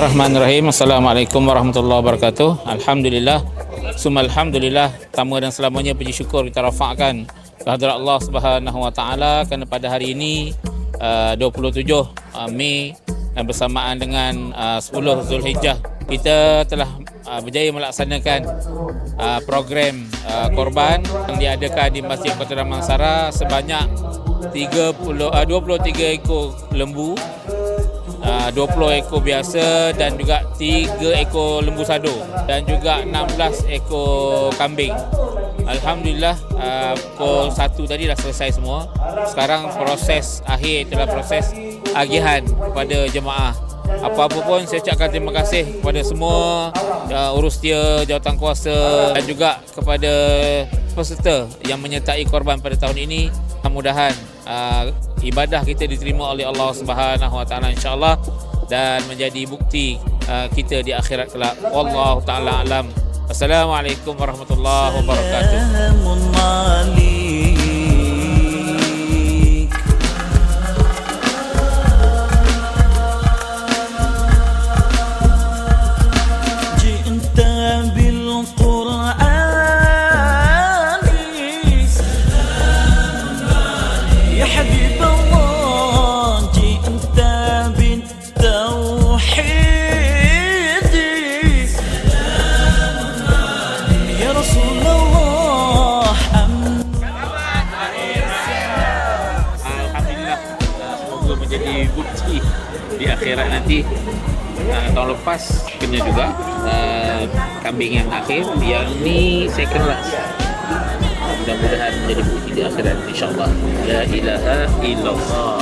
Bismillahirrahmanirrahim. Assalamualaikum warahmatullahi wabarakatuh. Alhamdulillah. Alhamdulillah. Pertama dan selamanya puji syukur kita rafakkan kehadrat Allah Subhanahu wa taala kerana pada hari ini 27 Mei dan bersamaan dengan 10 Zulhijjah kita telah berjaya melaksanakan program korban yang diadakan di Masjid Kota Damansara sebanyak 23 ekor lembu, 20 ekor biasa dan juga 3 ekor lembu sado dan juga 16 ekor kambing. Alhamdulillah pukul 1 tadi dah selesai semua. Sekarang proses akhir adalah proses agihan kepada jemaah. Apa-apa pun saya ucapkan terima kasih kepada semua urustia, jawatankuasa dan juga kepada peserta yang menyertai korban pada tahun ini. Mudah-mudahan ibadah kita diterima oleh Allah Subhanahu wa taala insya-Allah dan menjadi bukti kita di akhirat kelak. Wallahu taala alam. Assalamualaikum warahmatullahi wabarakatuh. Menjadi bukti di akhirat nanti. Tahun lepas kena juga kambing yang akhir, yang ni second last. Mudah-mudahan menjadi bukti di akhirat insya-Allah. La ilaha illallah.